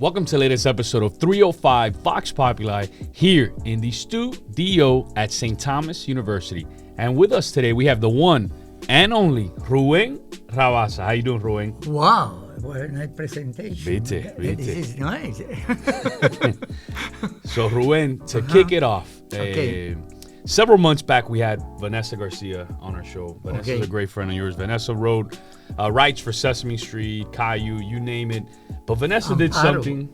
Welcome to the latest episode of 305 Vox Populi here in the studio at St. Thomas University. And with us today, we have the one and only Ruben Rabasa. How you doing, Ruben? Wow, what a nice presentation. Vite. This is nice. So, Ruben, to kick it off, Okay. several months back, we had Vanessa Garcia on our show. Vanessa's Okay. a great friend of yours. Vanessa wrote writes for Sesame Street, Caillou, you name it. But Vanessa did something.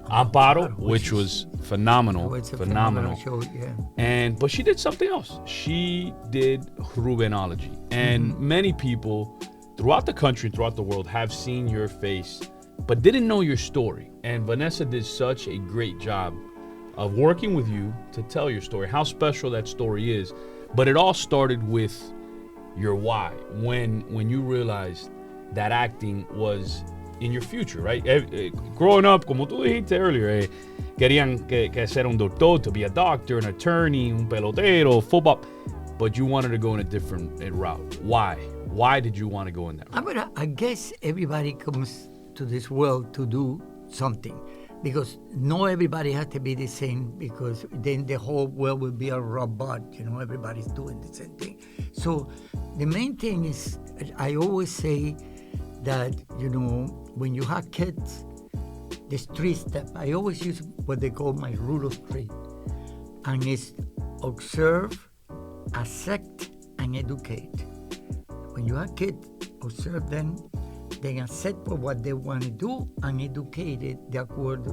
Amparo, which was phenomenal. It's a phenomenal. show, yeah. But she did something else. She did Rubenology. And many people throughout the country, throughout the world, have seen your face, but didn't know your story. And Vanessa did such a great job of working with you to tell your story, how special that story is. But it all started with your why, when you realized that acting was in your future, right? Growing up, como tú dijiste earlier, querían que ser un doctor, to be a doctor, an attorney, un pelotero, football, but you wanted to go in a different route. Why? Why did you want to go in that route? I guess everybody comes to this world to do something, because not everybody has to be the same, because then the whole world will be a robot, everybody's doing the same thing. So the main thing is, I always say that, when you have kids, there's 3 steps. I always use what they call my rule of 3. And it's observe, accept, and educate. When you have kids, observe them, then accept what they want to do, and educate it according to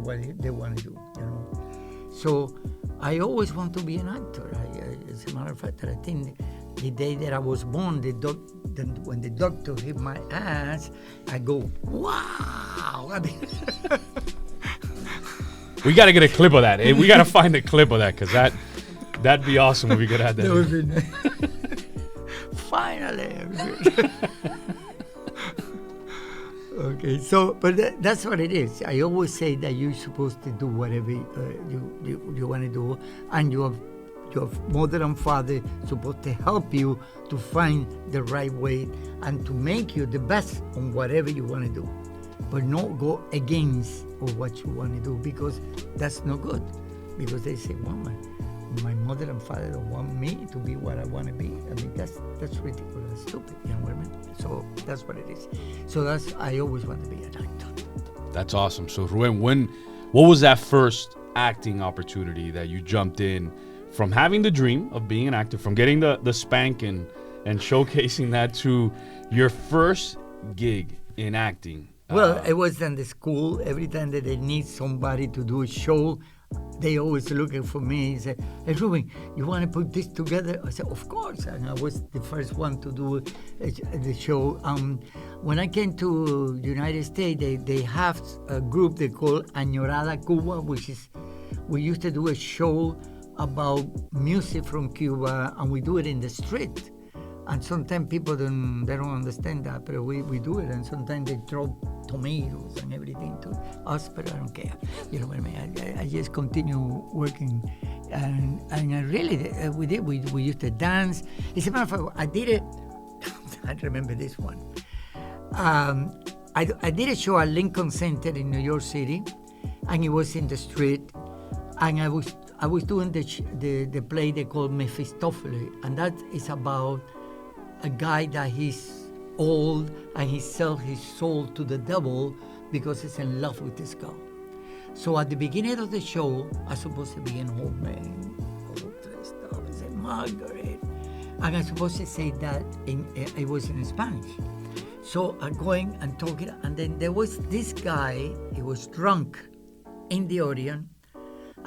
what they want to do. So I always want to be an actor. As a matter of fact, I think the day that I was born, when the doctor hit my ass, I go, wow! We got to get a clip of that. We got to find a clip of that, because that'd be awesome if we could have that. That would be nice. Finally. Okay, so, but that's what it is. I always say that you're supposed to do whatever you want to do, and your mother and father supposed to help you to find the right way and to make you the best on whatever you want to do, but not go against of what you want to do, because that's not good. Because they say, well, my mother and father don't want me to be what I want to be. I mean, that's ridiculous, that's stupid. You know what I mean? So that's what it is. So I always want to be an actor. That's awesome. So Ruben, what was that first acting opportunity that you jumped in, from having the dream of being an actor, from getting the spanking and showcasing that, to your first gig in acting? Well, it was in the school. Every time that they need somebody to do a show, they always looking for me and say, hey, Ruben, you want to put this together? I said, of course. And I was the first one to do the show. When I came to the United States, they have a group they call Añorada Cuba, which is, we used to do a show about music from Cuba, and we do it in the street. And sometimes people don't understand that, but we do it, and sometimes they throw tomatoes and everything to us, but I don't care. You know what I mean? I just continue working, and I really, we used to dance. As a matter of fact, I did it. I remember this one. I did a show at Lincoln Center in New York City, and it was in the street, and I was doing the play they call Mephistopheles, and that is about a guy that he's old and he sells his soul to the devil because he's in love with this girl. So at the beginning of the show, I'm supposed to be an old man, all dressed up. I said, Margaret. And I'm supposed to say that it was in Spanish. So I'm going and talking, and then there was this guy, he was drunk in the audience,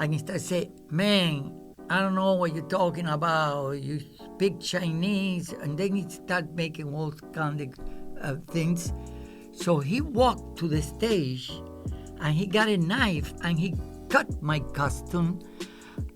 and he started saying, man, I don't know what you're talking about. You speak Chinese. And then he started making all kind of things. So he walked to the stage, and he got a knife, and he cut my costume.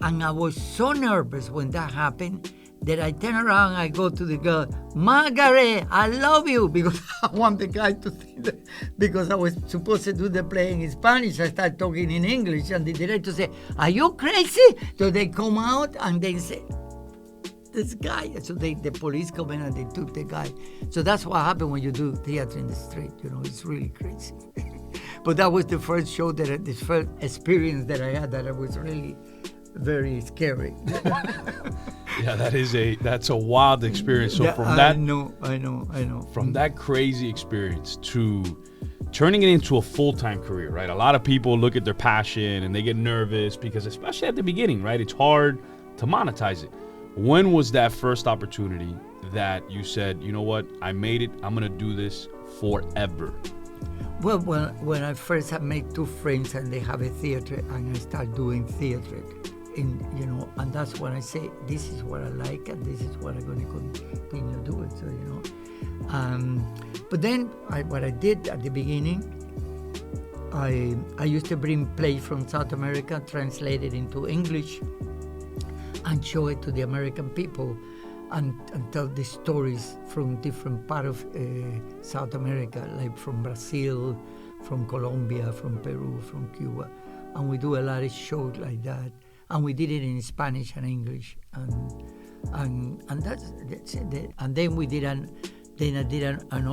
And I was so nervous when that happened that I turn around and I go to the girl, Margaret, I love you, because I want the guy to see that. Because I was supposed to do the play in Spanish, I started talking in English, and the director said, are you crazy? So they come out and they say, this guy. So the police come in and they took the guy. So that's what happened when you do theater in the street. It's really crazy. But that was the first show the first experience that I had that was really very scary. Yeah, that's a wild experience. So Yeah, from I that, know. from that crazy experience to turning it into a full-time career, right? A lot of people look at their passion and they get nervous because, especially at the beginning, right, it's hard to monetize it. When was that first opportunity that you said, you know what, I made it, I'm gonna do this forever? Well, when I first had made two friends and they have a theater and I start doing theater, and that's when I say, this is what I like and this is what I'm going to continue doing. So, but then what I did at the beginning, I used to bring plays from South America, translated into English, and show it to the American people and tell the stories from different part of South America, like from Brazil, from Colombia, from Peru, from Cuba. And we do a lot of shows like that. And we did it in Spanish and English. And that's it. And then I did an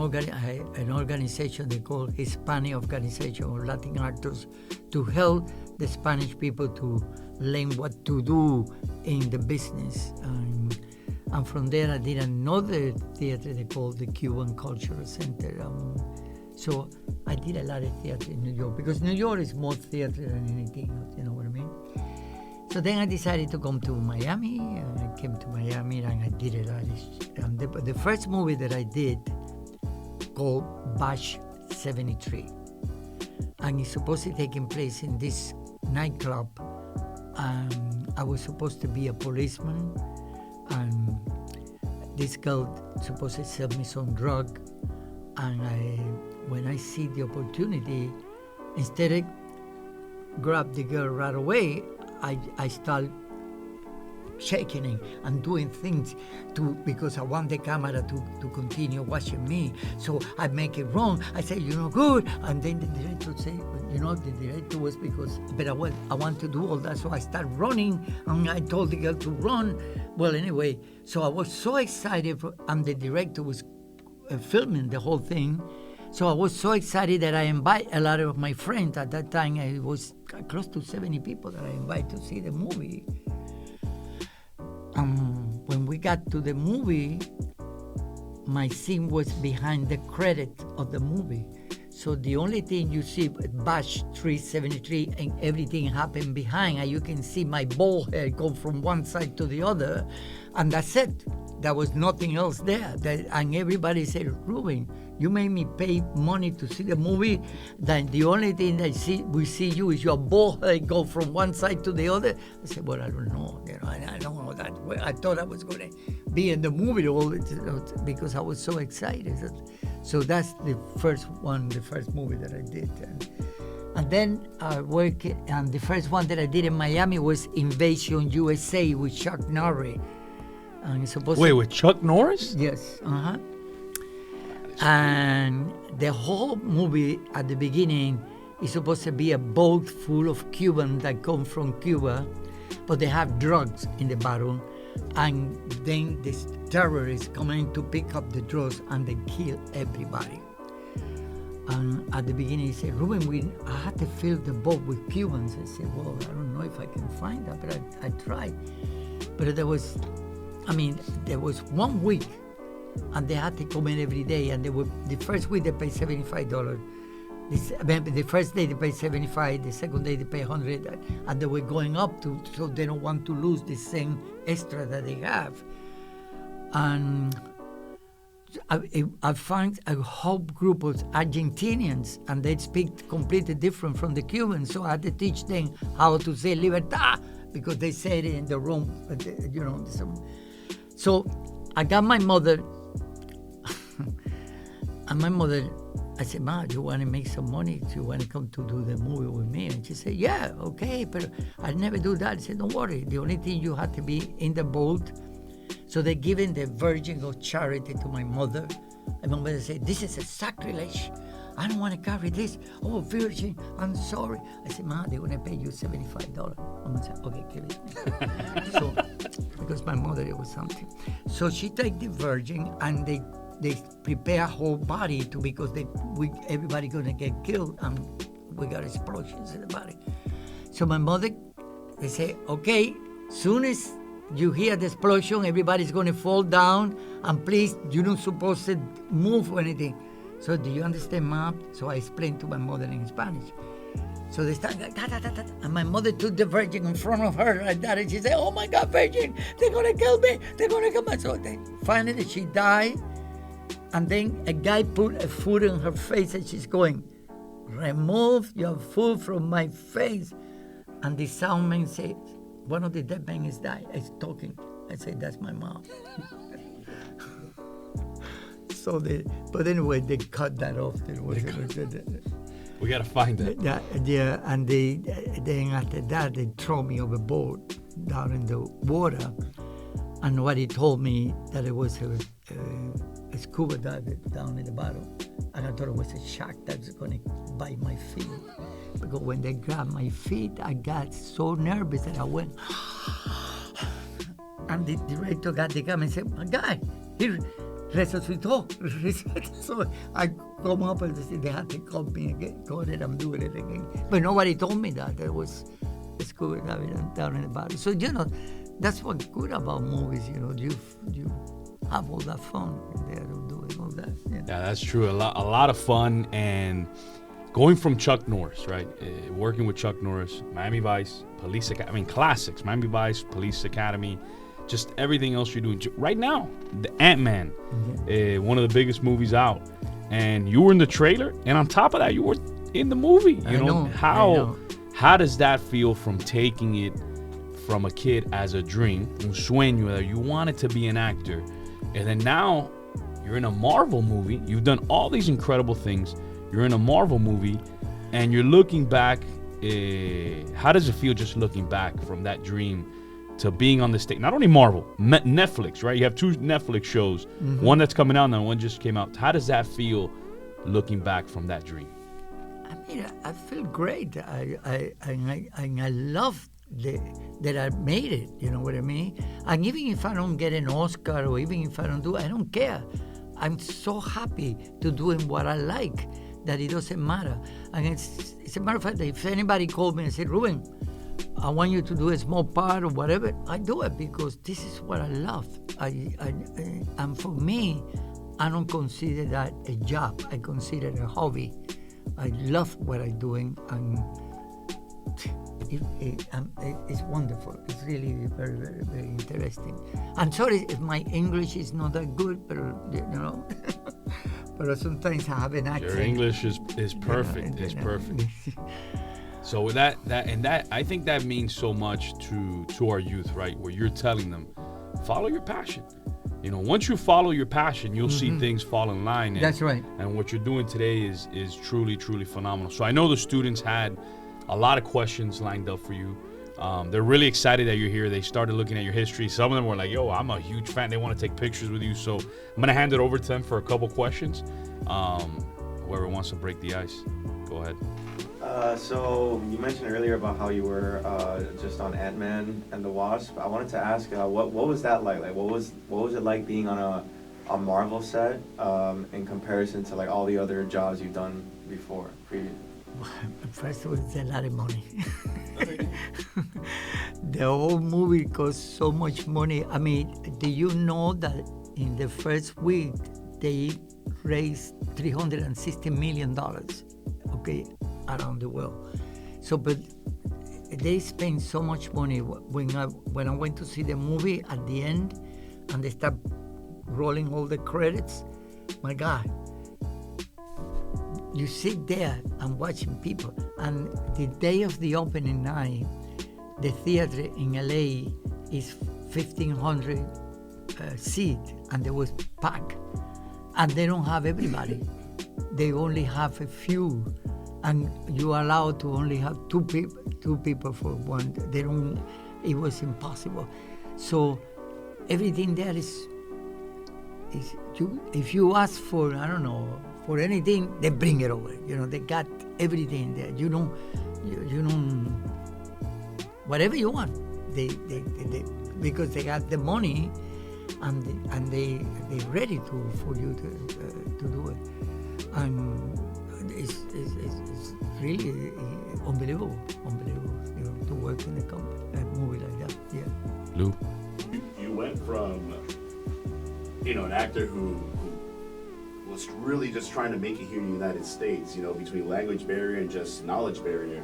organization they call Hispanic Organization of Latin Actors to help the Spanish people to learn what to do in the business. And from there I did another theater they call the Cuban Cultural Center. So I did a lot of theater in New York because New York is more theater than anything else, you know what I mean? So then I decided to come to Miami, and I came to Miami and I did a lot of the first movie that I did called Bash 73. And it's supposed to take place in this nightclub. I was supposed to be a policeman, and this girl supposed to sell me some drug. And when I see the opportunity, instead of grab the girl right away, I start shaking and doing things because I want the camera to continue watching me. So I make it wrong. I say, you're not good. And then the director say, the director was but I want to do all that. So I start running and I told the girl to run. Well, anyway, so I was so excited and the director was filming the whole thing. So I was so excited that I invite a lot of my friends. At that time, it was close to 70 people that I invite to see the movie. When we got to the movie, my scene was behind the credit of the movie. So the only thing you see, Bash 373, and everything happened behind, and you can see my bald head go from one side to the other, and that's it. There was nothing else there. And everybody said, Ruben, you made me pay money to see the movie. Then the only thing we see you is your bald head go from one side to the other. I said, well, I don't know. I don't know that. I thought I was going to be in the movie because I was so excited. So that's the first movie that I did. And then I worked, and the first one that I did in Miami was Invasion USA with Chuck Norris. Wait, with Chuck Norris? Yes. And the whole movie at the beginning is supposed to be a boat full of Cubans that come from Cuba, but they have drugs in the bottle. And then these terrorists come in to pick up the drugs and they kill everybody. And at the beginning he said, Ruben, I had to fill the boat with Cubans. I said, well, I don't know if I can find that, but I tried. But there was 1 week, and they had to come in every day. And the first week they paid $75. The first day they paid $75. The second day they paid $100, and they were going up so they don't want to lose the same extra that they have. And I found a whole group of Argentinians, and they speak completely different from the Cubans. So I had to teach them how to say libertad because they said it in the wrong, So I got my mother, and my mother, I said, Ma, do you want to make some money? Do you want to come to do the movie with me? And she said, yeah, okay, but I'll never do that. I said, don't worry. The only thing you have to be in the boat. So they're giving the Virgin of Charity to my mother. And my mother said, this is a sacrilege. I don't want to carry this. Oh, Virgin, I'm sorry. I said, Ma, they're going to pay you $75. Mama said, okay, give it. So, because my mother, it was something. So she take the Virgin and they prepare whole body because everybody going to get killed. And we got explosions in the body. So my mother, they say, okay, soon as you hear the explosion, everybody's going to fall down, and please, you're not supposed to move or anything. So do you understand, Mom? So I explained to my mother in Spanish. So they started like, da. And my mother took the Virgin in front of her like that, and she said, oh my God, Virgin, they're going to kill me, they're going to kill me. So finally she died, and then a guy put a foot in her face, and she's going, remove your foot from my face. And the soundman said, one of the dead men is dying, is talking. I said, that's my mom. But anyway, they cut that off. We gotta find it. And then after that, they throw me overboard down in the water. And nobody told me that it was a scuba diver down in the bottom. And I thought it was a shark that was going to bite my feet. Because when they grabbed my feet, I got so nervous that I went. And the director got the camera and said, my guy, he resuscitó. So I come up and they had to call me again. Go ahead, I'm doing it again. But nobody told me that there was a scuba diving down in the bottom. So, that's what's good about movies, you have all that fun there doing all that. Yeah, that's true. A lot of fun, and going from Chuck Norris, right? Working with Chuck Norris, Miami Vice, Police Academy, classics, Miami Vice, Police Academy, just everything else you're doing. Right now, the Ant-Man, one of the biggest movies out, and you were in the trailer, and on top of that, you were in the movie. You know how does that feel from taking it from a kid as a dream, un sueño, that you wanted to be an actor, and then now you're in a Marvel movie. You've done all these incredible things. You're in a Marvel movie, and you're looking back. How does it feel just looking back from that dream to being on the stage? Not only Marvel, Netflix, right? You have 2 Netflix shows, one that's coming out and one just came out. How does that feel looking back from that dream? I mean, I feel great. I love that I made it, you know what I mean? And even if I don't get an Oscar, or even if I don't care. I'm so happy to doing what I like that it doesn't matter. And it's a matter of fact, if anybody called me and said, Ruben, I want you to do a small part or whatever, I do it because this is what I love. And for me, I don't consider that a job. I consider it a hobby. I love what I'm doing, and it's wonderful. It's really very, very, very interesting. I'm sorry if my English is not that good, but but sometimes I have an accent. Your English is perfect. It's perfect. So with that, I think that means so much to our youth, right? Where you're telling them, follow your passion. Once you follow your passion, you'll see things fall in line. That's right. And what you're doing today is truly, truly phenomenal. So I know the students had a lot of questions lined up for you. They're really excited that you're here. They started looking at your history. Some of them were like, yo, I'm a huge fan. They want to take pictures with you. So I'm going to hand it over to them for a couple questions. Whoever wants to break the ice, go ahead. So you mentioned earlier about how you were just on Ant-Man and the Wasp. I wanted to ask, what was that like? Like, what was it like being on a Marvel set in comparison to like all the other jobs you've done before? First of all, it's a lot of money. The whole movie cost so much money. I mean, do you know that in the first week they raised $360 million, okay, around the world. So, but they spend so much money. When I went to see the movie at the end, and they start rolling all the credits, my God, you sit there and watching people. And the day of the opening night, the theater in LA is 1,500 seats, and there was packed. And they don't have everybody. They only have a few, and you are allowed to only have two people for one. They don't. It was impossible. So everything there is if you ask for, I don't know, for anything, they bring it over. They got everything there. You don't whatever you want. They because they got the money, and they ready for you to do it. And it's really unbelievable, to work in a movie like that. Yeah. Lou? You went from, an actor who was really just trying to make it here in the United States, between language barrier and just knowledge barrier,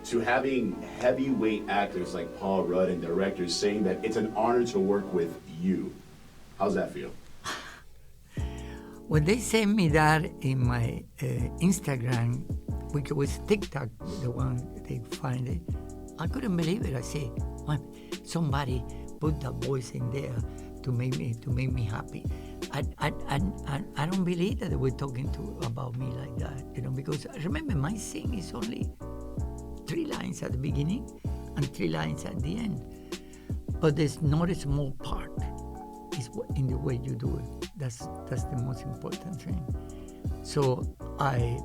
to having heavyweight actors like Paul Rudd and directors saying that it's an honor to work with you. How's that feel? When they sent me that in my Instagram, which was TikTok, the one they find it, I couldn't believe it. I said, "Man, somebody put that voice in there to make me happy." I don't believe that they were talking about me like that, because remember my scene is only 3 lines at the beginning and 3 lines at the end, but there's not a small part. It's in the way you do it. That's the most important thing. So I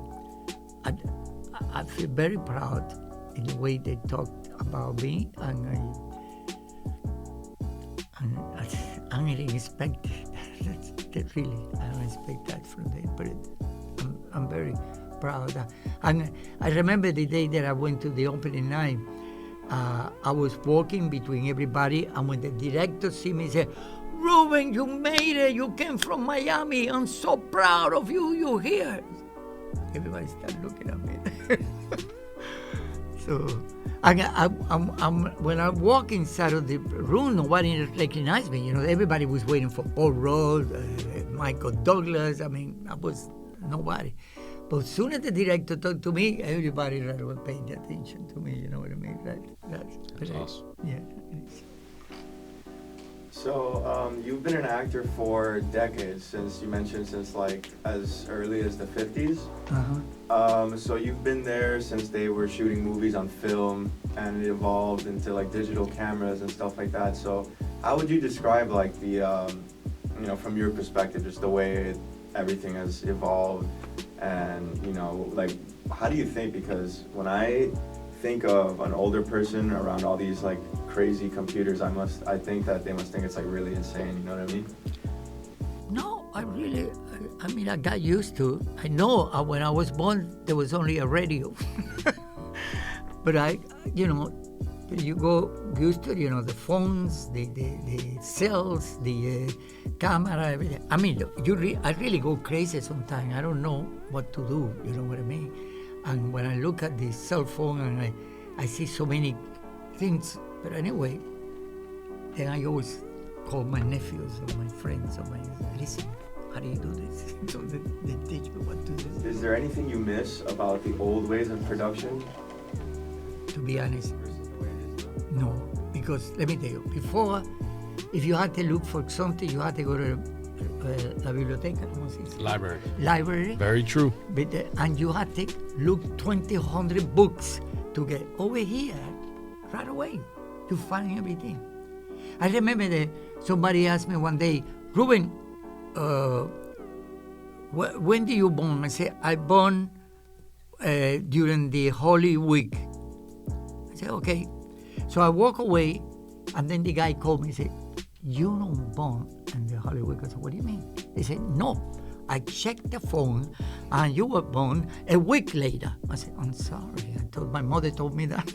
feel very proud in the way they talked about me, and I didn't expect that really. I don't expect that from them, but I'm very proud. And I remember the day that I went to the opening night. I was walking between everybody, and when the director see me, he said, "Ruben, you made it. You came from Miami. I'm so proud of you. You're here." Everybody started looking at me. So, when I walk inside of the room, nobody recognized me. Everybody was waiting for Paul Rudd, Michael Douglas. I was nobody. But as soon as the director talked to me, everybody right away paid attention to me. You know what I mean? That's awesome. Yeah. So you've been an actor for decades, since like as early as the 50s. So you've been there since they were shooting movies on film, and it evolved into like digital cameras and stuff like that. So how would you describe like the, from your perspective, just the way everything has evolved, and like how do you think? Because when I think of an older person around all these like crazy computers, I think that they must think it's like really insane. You know what I mean? No, I got used to. I know when I was born there was only a radio, but you go used to the phones, the cells, the camera, everything. I really go crazy sometimes. I don't know what to do. You know what I mean? And when I look at the cell phone and I see so many things, but anyway, then I always call my nephews or my friends or listen, how do you do this? So they teach me what to do. Is there anything you miss about the old ways of production? To be honest, no. Because let me tell you, before, if you had to look for something, you had to go to la biblioteca, ¿cómo se dice? Library. Very true. And you had to look 200 books to get over here right away to find everything. I remember that somebody asked me one day, "Ruben, when do you born?" I said, "I born during the Holy Week." I said, "Okay." So I walk away, and then the guy called me and said, "You don't born in the Holy Week." I said, "What do you mean?" He said, "No, I checked the phone, and you were born a week later." I said, "I'm sorry. I thought my mother told me that."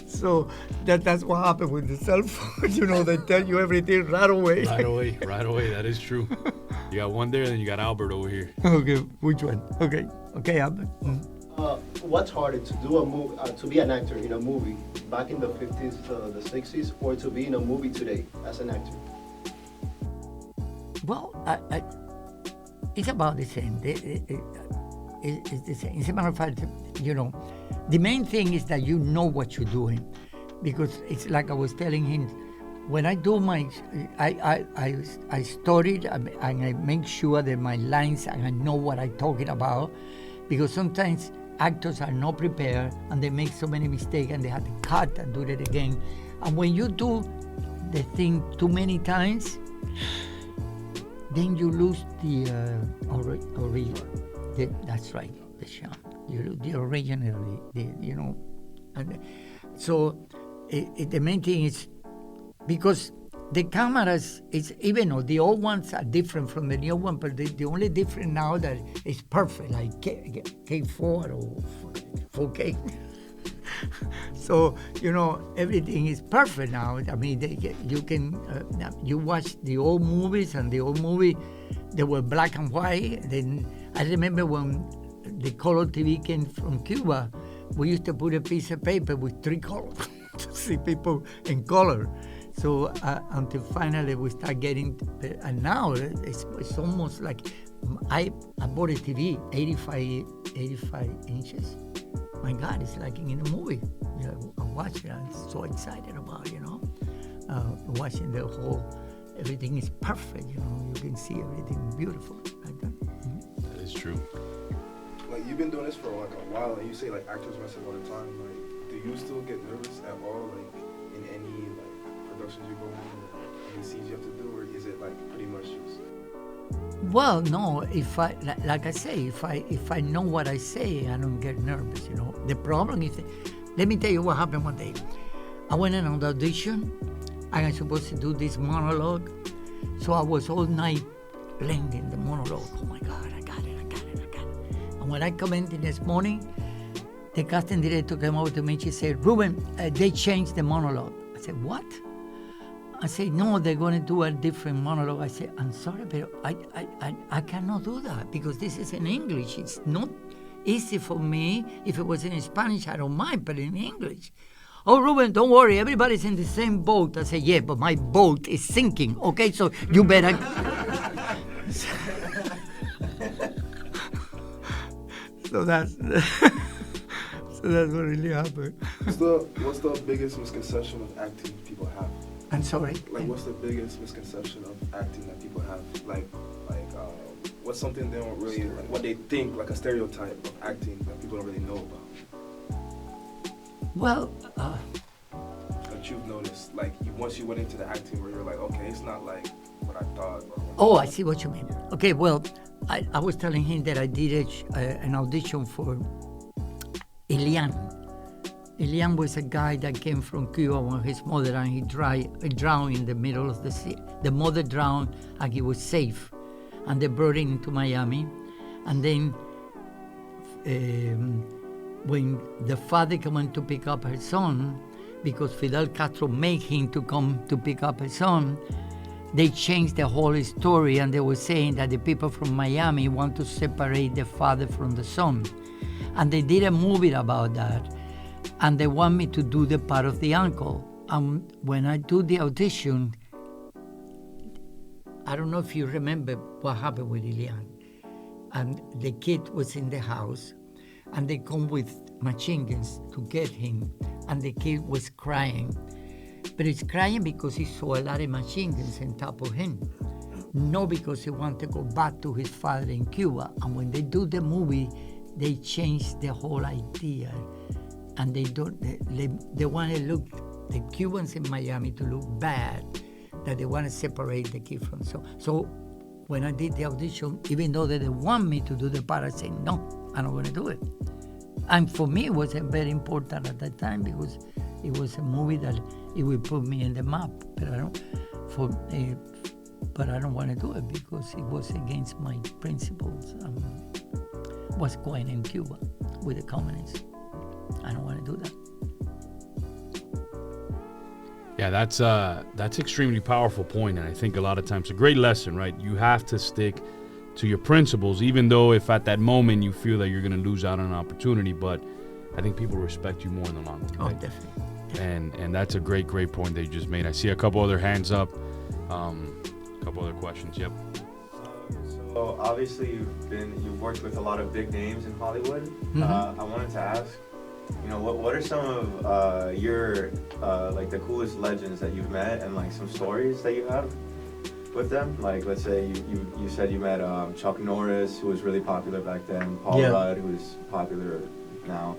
So that's what happened with the cell phone. They tell you everything right away. Right away. That is true. You got one there, and then you got Albert over here. Okay, which one? Okay, Albert. What's harder, to do a movie, to be an actor in a movie back in the 50s, the 60s, or to be in a movie today as an actor? Well, it's about the same. It's the same. As a matter of fact, the main thing is that you know what you're doing, because it's like I was telling him, when I do I studied and I make sure that my lines and I know what I'm talking about, because sometimes actors are not prepared and they make so many mistakes and they have to cut and do it again. And when you do the thing too many times, then you lose the original. That's right, the charm. You lose the original, And so the main thing is, because the cameras is, even though the old ones are different from the new one, but the only different now that it's perfect, like K4 or 4K. So, everything is perfect now. I mean, you can, you watch the old movies, and the old movie, they were black and white. Then I remember when the color TV came from Cuba, we used to put a piece of paper with 3 colors to see people in color. So until finally we start getting, and now it's almost like, I bought a TV, 85 inches. My God, it's like in a movie. I watch it, I'm so excited about it, watching the whole, everything is perfect, you can see everything beautiful like that. Mm-hmm. That is true. Like, you've been doing this for like a while, and you say like actors mess up all the time. Like, do you still get nervous at all, like in any like productions you go in, or any scenes you have to do, or is it like pretty much just? Well, no. If I, like I say, if I know what I say, I don't get nervous. The problem is, let me tell you what happened one day. I went in on the audition, and I was supposed to do this monologue, so I was all night learning the monologue. Oh my God, I got it. And when I come in the next morning, the casting director came over to me. She said, "Ruben, they changed the monologue." I said, "What?" I said, "No, they're going to do a different monologue." I said, "I'm sorry, but I cannot do that because this is in English. It's not easy for me. If it was in Spanish, I don't mind, but in English." "Oh, Ruben, don't worry. Everybody's in the same boat." I said, "Yeah, but my boat is sinking, okay? So you better..." So that's what really happened. What's the biggest misconception of acting people have? I'm sorry? Like, what's the biggest misconception of acting that people have? Like, what's something they don't really, like, what they think, like a stereotype of acting that people don't really know about? Well, that you've noticed, like, once you went into the acting where you're like, okay, it's not like what I thought. Oh, I see what you mean. Okay, well, I was telling him that I did an audition for Elian. Elian was a guy that came from Cuba when his mother and he drowned in the middle of the sea. The mother drowned and he was safe. And they brought him into Miami. And then when the father came to pick up her son, because Fidel Castro made him to come to pick up his son, they changed the whole story, and they were saying that the people from Miami want to separate the father from the son. And they did a movie about that, and they want me to do the part of the uncle. And when I do the audition, I don't know if you remember what happened with Ilian. And the kid was in the house, and they come with machine guns to get him, and the kid was crying. But he's crying because he saw a lot of machine guns on top of him. No, because he wanted to go back to his father in Cuba. And when they do the movie, they change the whole idea. And they want to look, the Cubans in Miami, to look bad, that they want to separate the kid from. So when I did the audition, even though they didn't want me to do the part, I said, no, I'm not going to do it. And for me, it was very important at that time because it was a movie that it would put me in the map. But I don't want to do it because it was against my principles. What's going in Cuba with the communists? I don't want to do that. Yeah, that's extremely powerful point, and I think a lot of times a great lesson, right? You have to stick to your principles, even though if at that moment you feel that you're going to lose out on an opportunity. But I think people respect you more in the long run. Right? Oh, definitely. And that's a great point that you just made. I see a couple other hands up, a couple other questions. Yep. So obviously you've worked with a lot of big names in Hollywood. Mm-hmm. I wanted to ask, what are some of your like the coolest legends that you've met, and like some stories that you have with them? Like, let's say you said you met Chuck Norris, who was really popular back then, Paul Rudd, who's popular now.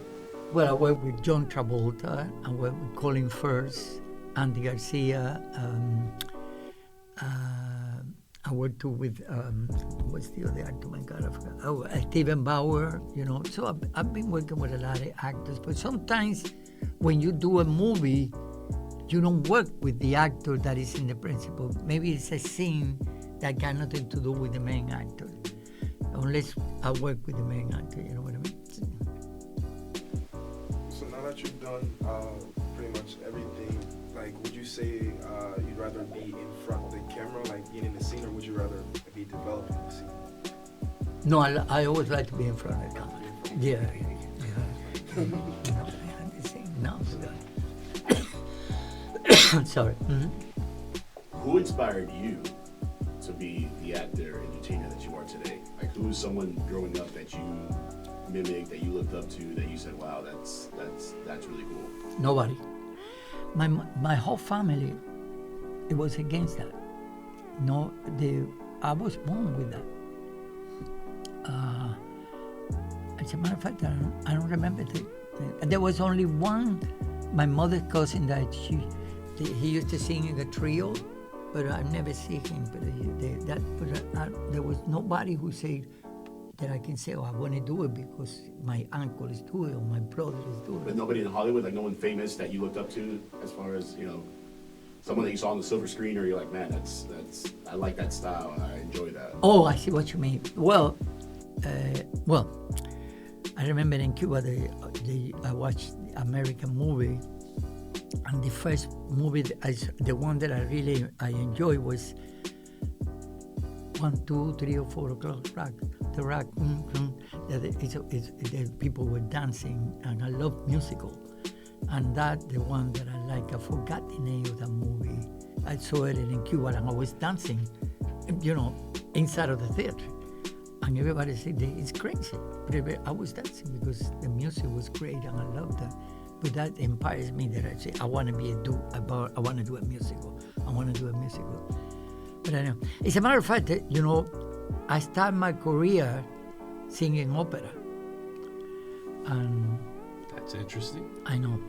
Well, I worked with John Travolta, I worked with Colin Firth, Andy Garcia. I worked with what's the other actor? Oh my God, I forgot. Oh, Stephen Bauer. So I've been working with a lot of actors. But sometimes when you do a movie, you don't work with the actor that is in the principal. Maybe it's a scene that got nothing to do with the main actor, unless I work with the main actor. You know what I mean? So now that you've done pretty much everything, like, would you say you'd rather be in front of the camera, like being in the scene, or would you rather be developing the scene? No, I always like to be in front of the camera. Yeah. No. Sorry. Mm-hmm. Who inspired you to be the actor, entertainer that you are today? Like, who is someone growing up that you mimicked, that you looked up to, that you said, wow, that's really cool? Nobody. My whole family, it was against that. No, I was born with that. As a matter of fact, I don't remember. There was only one, my mother's cousin, that he used to sing in a trio, but I never see him. But there was nobody who said that I can say, oh, I want to do it because my uncle is doing it or my brother is doing But it. nobody in Hollywood, like no one famous that you looked up to, as far as, you know, someone that you saw on the silver screen, or you're like, man, that's I like that style, I enjoy that. Oh, I see what you mean. Well, I remember in Cuba, I watched the American movie, and the first movie, the one that I enjoyed was 1, 2, 3, or 4 o'clock rock. The rock, the people were dancing, and I love musical. And that, the one that I like, I forgot the name of that movie. I saw it in Cuba, and I was dancing, inside of the theater. And everybody said, it's crazy. But I was dancing because the music was great, and I loved that. But that inspires me that I say, I want to I want to do a musical. I want to do a musical. But I know. As a matter of fact, I started my career singing opera. And That's interesting. I know,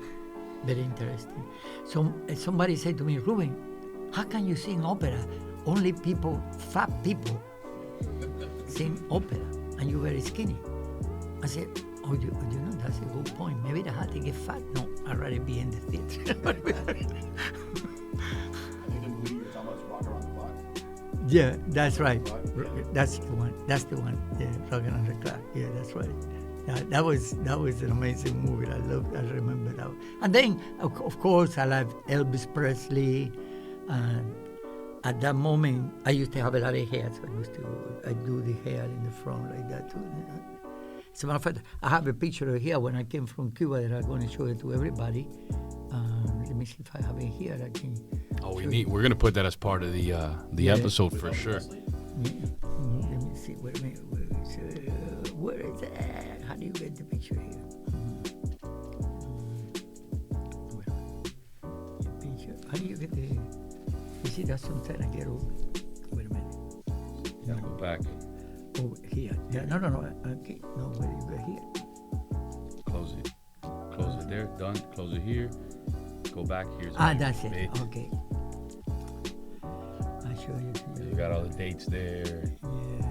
very interesting. So somebody said to me, Ruben, how can you sing opera? Only fat people sing opera, and you're very skinny. I said, oh, you know, that's a good point. Maybe I had to get fat. No, I'd rather be in the theater. I think the movie you're talking about is Rock Around the Clock. Yeah, that's right. Yeah. That's the one. Yeah, Rockin' on the Clock. Yeah, that's right. That was an amazing movie. I remember that. And then, of course, I loved Elvis Presley. And at that moment, I used to have a lot of hair, so I do the hair in the front like that too. As a matter of fact, I have a picture of here when I came from Cuba that I'm going to show it to everybody. Let me see if I have it here. I can. Oh, we're gonna put that as part of the episode for sure. Let me see. Where is it? How do you get the picture here? How do you get the? You see, that's sometimes I get over. Wait a minute. You gotta go back. Oh, here. Yeah, no. Okay. No, where you go here? Close it. Close it there. Done. Close it here. Go back. Here's That's it. it. Okay. I'll show you. You got all the dates there. Yeah.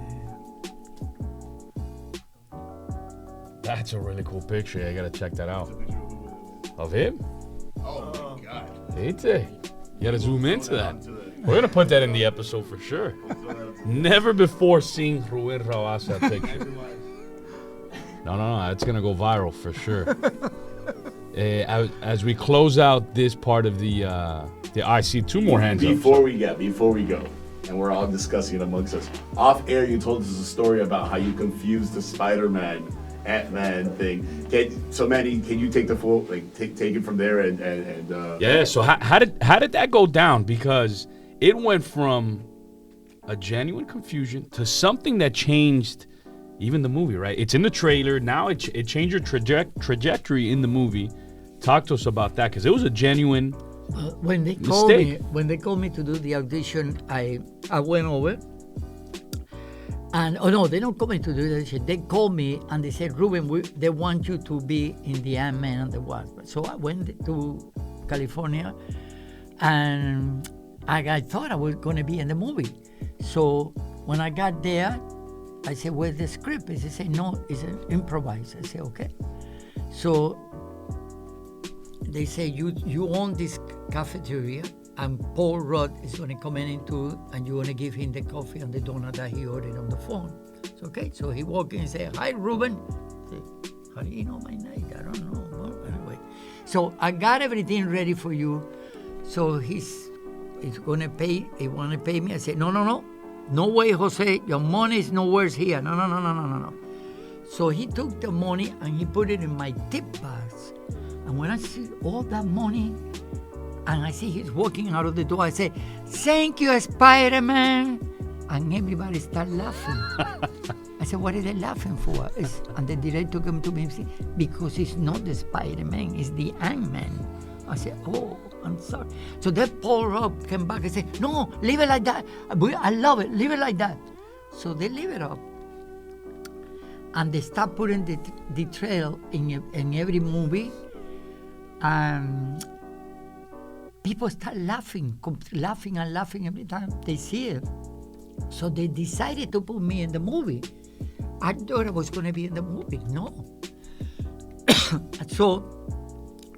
That's a really cool picture. I gotta check that out. It's a picture of who? Of him? Oh my God. Ain't they? You gotta zoom into that. We're gonna put that in the episode for sure. Never before seen Ruben Rabasa picture. No, it's gonna go viral for sure. As we close out this part of I see two more hands up. Before we go, and we're all discussing it amongst us. Off air, you told us a story about how you confused the Spider-Man, Ant-Man thing. So Manny, can you take the full, take it from there and Yeah. So how did that go down? Because it went from a genuine confusion to something that changed even the movie, right? It's in the trailer now. It changed your trajectory in the movie. Talk to us about that, because it was a genuine When they called me to do the audition, I went over. And they don't call me to do the audition. They called me and they said, Ruben, they want you to be in the Ant-Man and the Wasp. So I went to California, and I thought I was going to be in the movie. So when I got there, I said, where's the script? They said, no, it's an improvise. I said, okay. So they say you own this cafeteria, and Paul Rudd is going to come in and you're going to give him the coffee and the donut that he ordered on the phone. So, okay, so he walked in and said, "Hi, Ruben." I say, "How do you know my name?" "I don't know." Well, anyway, so I got everything ready for you. So he's going to pay. He want to pay me. I said, no way, Jose. Your money is nowhere here. No. So he took the money and he put it in my tip bags. And when I see all that money, and I see he's walking out of the door, I say, "Thank you, Spider-Man." And everybody start laughing. I said, "What are they laughing for?" And the director came to me and said, "Because it's not the Spider-Man, it's the Ant-Man." I said, "Oh, I'm sorry." So that Paul Rudd came back and said, "No, leave it like that. I love it. Leave it like that." So they leave it up. And they start putting the trail in every movie. And people start laughing every time they see it. So they decided to put me in the movie. I thought I was going to be in the movie. No. So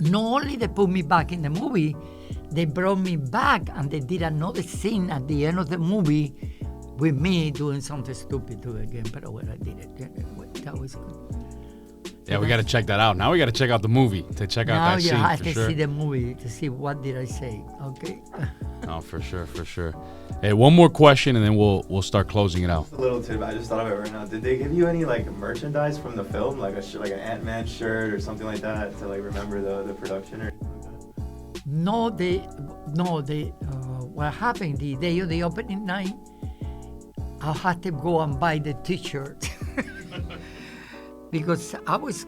not only they put me back in the movie, they brought me back and they did another scene at the end of the movie with me doing something stupid to again. But well, I did it. That was good. Yeah, we got to check that out. Now we got to check out the movie to check out now that scene you have for to sure. see the movie to see what did I say. Okay. Oh, for sure. Hey, one more question and then we'll start closing it out. Just a little tidbit. I just thought of it right now. Did they give you any like merchandise from the film, like like an Ant-Man shirt or something like that, to like remember the production or something like that? No. What happened the day of the opening night? I had to go and buy the T-shirt because I was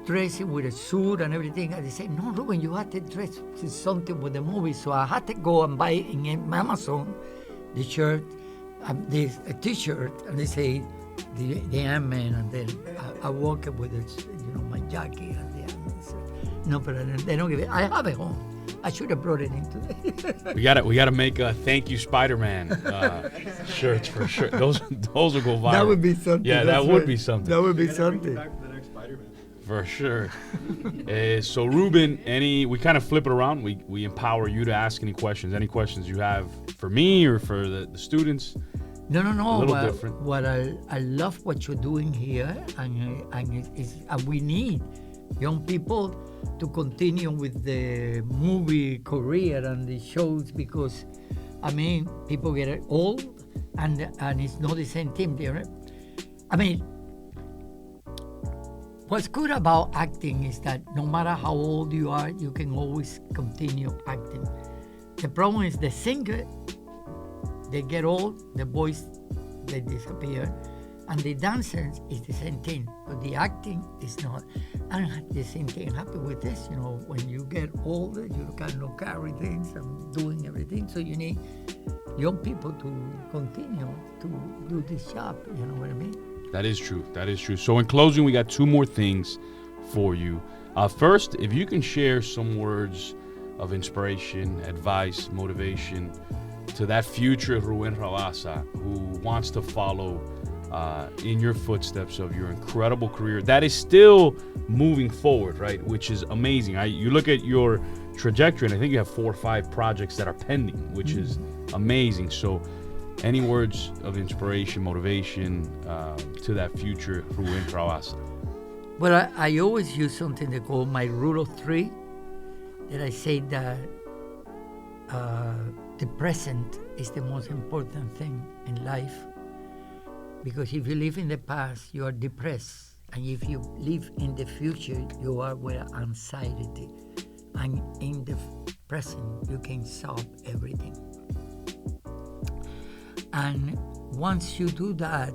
dressing with a suit and everything, and they said, "No, Ruben, you have to dress something with the movie." So I had to go and buy in Amazon the shirt, a T-shirt, and they say the Ant-Man, and then I walk with it, my jacket and the Ant-Man shirt. No, but they don't give it. I have it home. I should have brought it in today. We gotta make a "Thank You, Spider-Man" shirts for sure. Those will go viral. That would be something. Yeah, that would be something. That would be something. For sure. So Ruben, we kind of flip it around. We empower you to ask any questions. Any questions you have for me or for the students? No. A little different. What I love what you're doing here, and we need young people to continue with the movie career and the shows, because people get old and it's not the same thing there. What's good about acting is that no matter how old you are, you can always continue acting. The problem is the singer, they get old, the voice, they disappear, and the dancers is the same thing, but the acting is not. And the same thing happens with this, when you get older, you cannot carry things and doing everything, so you need young people to continue to do this job, you know what I mean? That is true. So in closing, we got two more things for you. First, if you can share some words of inspiration, advice, motivation to that future Ruben Rabasa who wants to follow in your footsteps of your incredible career that is still moving forward, right? Which is amazing. You look at your trajectory, and I think you have 4 or 5 projects that are pending, which is amazing. So any words of inspiration, motivation to that future Ruben Rabasa? Well, I always use something they call my rule of 3, that I say that the present is the most important thing in life. Because if you live in the past, you are depressed. And if you live in the future, you are with anxiety. And in the present, you can solve everything. And once you do that,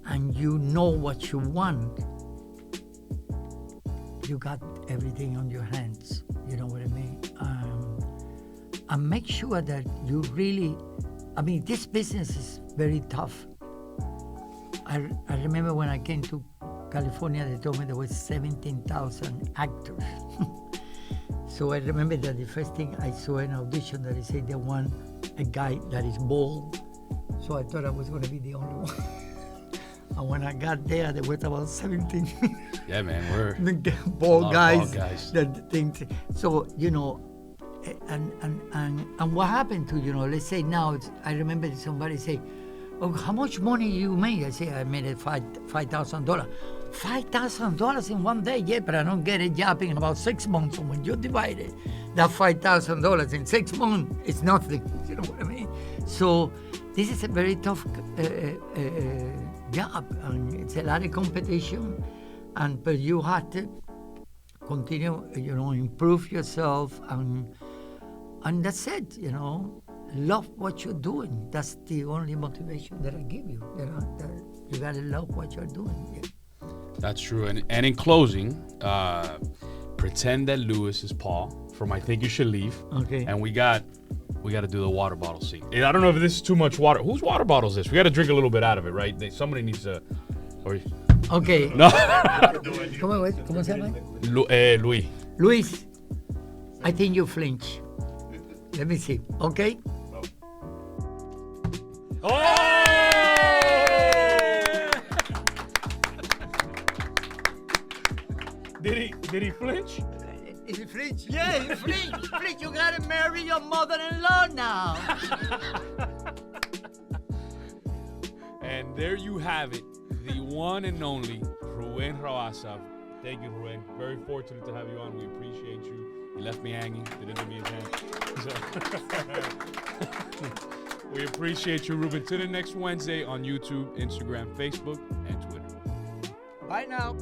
and you know what you want, you got everything on your hands. You know what I mean? And make sure that you really, this business is very tough. I remember when I came to California, they told me there was 17,000 actors. So I remember that the first thing I saw in audition that they said they want a guy that is bald. So I thought I was going to be the only one. And when I got there, there was about 17 Yeah, man, we're bald lot of guys. bald guys. That think. So and what happened to let's say now I remember somebody say, "Oh, how much money you made?" I say, "I made it $5,000." $5,000 in one day, yeah, but I don't get a job in about 6 months. So when you divide it, that $5,000 in 6 months, it's nothing. You know what I mean? So this is a very tough job, and it's a lot of competition, but you have to continue, improve yourself, and that's it, love what you're doing. That's the only motivation that I give you. That you gotta love what you're doing. Yeah. That's true. And in closing, pretend that Lewis is Paul from I Think You Should Leave. Okay. And we got to do the water bottle scene. And I don't know if this is too much water. Whose water bottle is this? We got to drink a little bit out of it, right? Somebody needs to. Okay. No. ¿Cómo se llama? Luis. Luis, I think you flinch. Let me see. Okay. Oh! Did he flinch? Is he flinch? Yeah, he flinch. Flinch, you gotta marry your mother-in-law now. And there you have it, the one and only Ruben Rabasa. Thank you, Ruben. Very fortunate to have you on. We appreciate you. You left me hanging. Didn't give me his hand. We appreciate you, Ruben. Till the next Wednesday on YouTube, Instagram, Facebook, and Twitter. Bye now.